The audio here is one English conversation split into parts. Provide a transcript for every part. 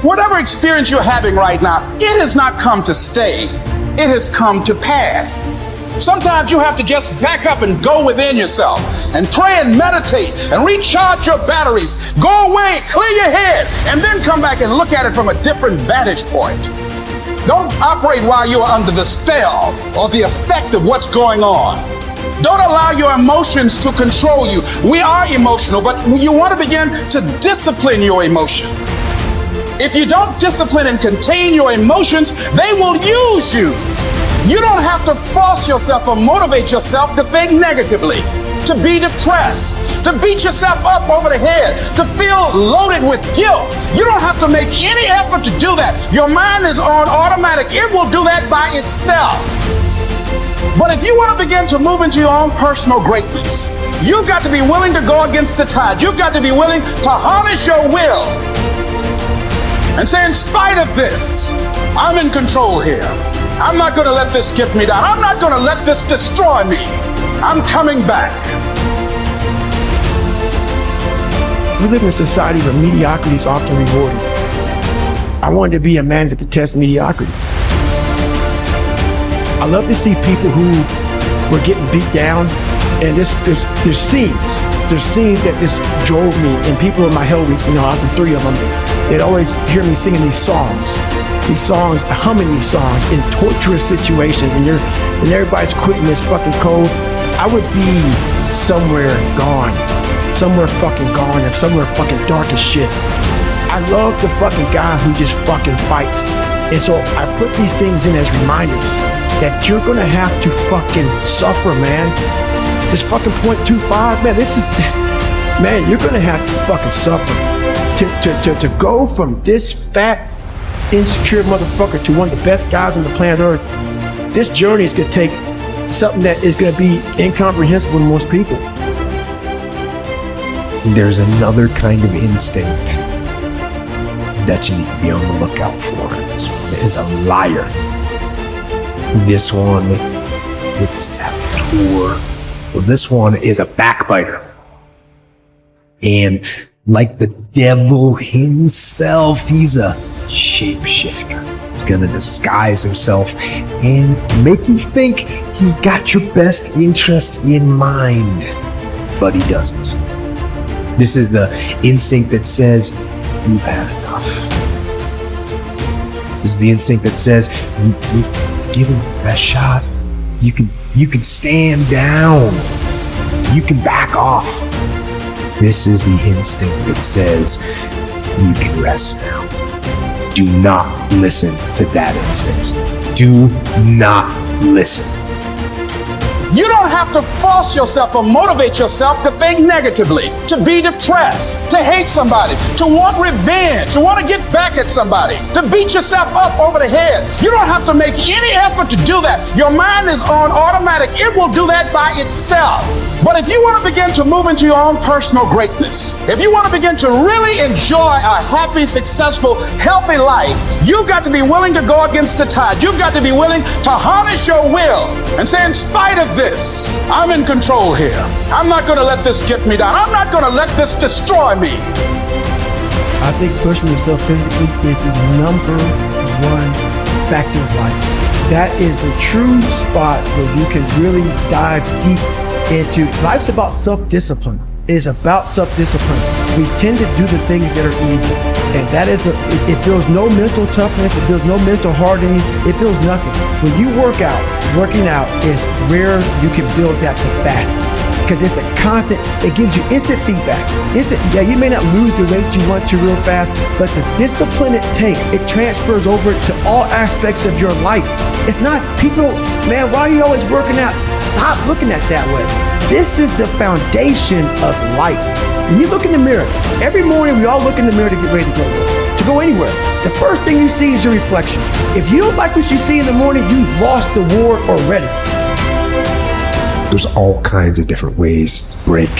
Whatever experience you're having right now, it has not come to stay. It has come to pass. Sometimes you have to just back up and go within yourself and pray and meditate and recharge your batteries. Go away, clear your head, and then come back and look at it from a different vantage point. Don't operate while you're under the spell or the effect of what's going on. Don't allow your emotions to control you. We are emotional, but you want to begin to discipline your emotion. If you don't discipline and contain your emotions, they will use you. You don't have to force yourself or motivate yourself to think negatively, to be depressed, to beat yourself up over the head, to feel loaded with guilt. You don't have to make any effort to do that. Your mind is on automatic. It will do that by itself. But if you want to begin to move into your own personal greatness, you've got to be willing to go against the tide. You've got to be willing to harness your will and say, in spite of this, I'm in control here. I'm not going to let this get me down. I'm not going to let this destroy me. I'm coming back. We live in a society where mediocrity is often rewarded. I wanted to be a man that could test mediocrity. I love to see people who were getting beat down, and there's scenes that just drove me, and people in my hell weeks, I was in 3 of them, they'd always hear me singing these songs, humming these songs in torturous situations, and everybody's quitting this fucking cold. I would be somewhere fucking gone, and somewhere fucking dark as shit. I love the fucking guy who just fucking fights. And so I put these things in as reminders that you're gonna have to fucking suffer, man. This fucking 0.25, man, you're gonna have to fucking suffer. To go from this fat, insecure motherfucker to one of the best guys on the planet Earth, this journey is gonna take something that is gonna be incomprehensible to most people. There's another kind of instinct that you need to be on the lookout for. This one is a liar. This one is a saboteur. Well, this one is a backbiter. And like the devil himself, he's a shapeshifter. He's gonna disguise himself and make you think he's got your best interest in mind, but he doesn't. This is the instinct that says, you've had enough. This is the instinct that says, you've given it the best shot. You can stand down. You can back off. This is the instinct that says, you can rest now. Do not listen to that instinct. Do not listen. You don't have to force yourself or motivate yourself to think negatively, to be depressed, to hate somebody, to want revenge, to want to get back at somebody, to beat yourself up over the head. You don't have to make any effort to do that. Your mind is on automatic. It will do that by itself. But if you want to begin to move into your own personal greatness, if you want to begin to really enjoy a happy, successful, healthy life, you've got to be willing to go against the tide. You've got to be willing to harness your will and say, in spite of this, I'm in control here. I'm not going to let this get me down. I'm not going to let this destroy me. I think pushing yourself physically is the #1 factor of life. That is the true spot where you can really dive deep into. Life's about self-discipline. It is about self-discipline. We tend to do the things that are easy. And that is it builds no mental toughness, it builds no mental hardening, it builds nothing. When you working out is where you can build that the fastest. Because it's a constant, it gives you instant feedback. You may not lose the weight you want to real fast, but the discipline it takes, it transfers over to all aspects of your life. It's not people, man, why are you always working out? Stop looking at it that way. This is the foundation of life. When you look in the mirror, every morning we all look in the mirror to get ready to go anywhere. The first thing you see is your reflection. If you don't like what you see in the morning, you lost the war already. There's all kinds of different ways to break.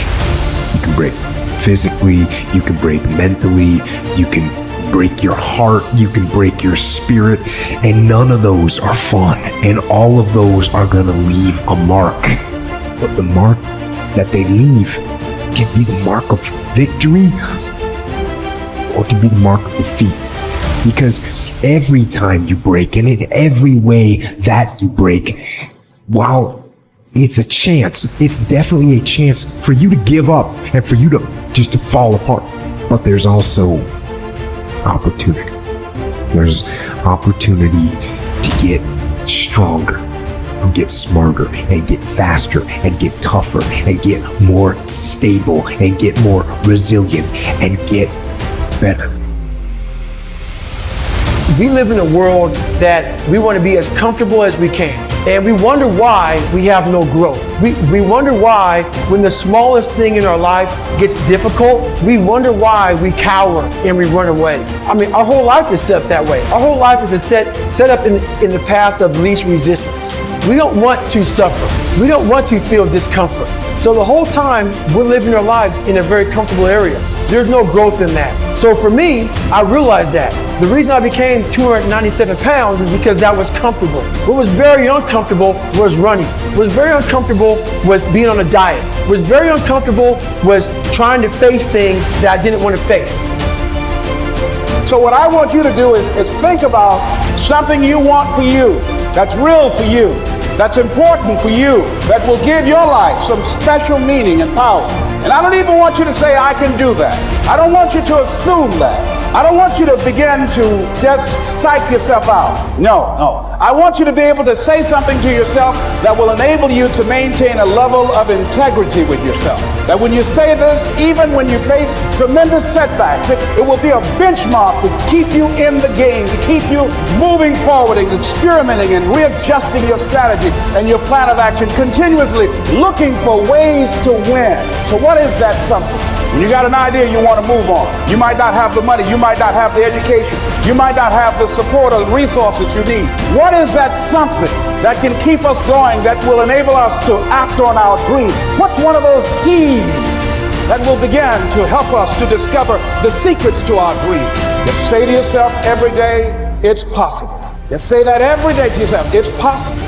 You can break physically, you can break mentally, you can break your heart, you can break your spirit, and none of those are fun. And all of those are gonna leave a mark. But the mark that they leave can be the mark of victory or it can be the mark of defeat. Because every time you break, and in every way that you break, while it's a chance, it's definitely a chance for you to give up and for you to just to fall apart. But there's also opportunity. There's opportunity to get stronger, and get smarter, and get faster, and get tougher, and get more stable, and get more resilient, and get better. We live in a world that we want to be as comfortable as we can. And we wonder why we have no growth. We wonder why when the smallest thing in our life gets difficult, we wonder why we cower and we run away. I mean, our whole life is set up that way. Our whole life is set up in the path of least resistance. We don't want to suffer. We don't want to feel discomfort. So the whole time we're living our lives in a very comfortable area. There's no growth in that. So for me, I realized that. The reason I became 297 pounds is because that was comfortable. What was very uncomfortable was running. What was very uncomfortable was being on a diet. What was very uncomfortable was trying to face things that I didn't want to face. So what I want you to do is think about something you want for you, that's real for you, that's important for you, that will give your life some special meaning and power. And I don't even want you to say, I can do that. I don't want you to assume that. I don't want you to begin to just psych yourself out. No. I want you to be able to say something to yourself that will enable you to maintain a level of integrity with yourself. That when you say this, even when you face tremendous setbacks, it will be a benchmark to keep you in the game, to keep you moving forward and experimenting and readjusting your strategy and your plan of action, continuously looking for ways to win. So what is that something? When you got an idea you want to move on, you might not have the money, you might not have the education, you might not have the support or the resources you need. What is that something that can keep us going, that will enable us to act on our dream? What's one of those keys that will begin to help us to discover the secrets to our dream? Just say to yourself every day, it's possible. Just say that every day to yourself, it's possible.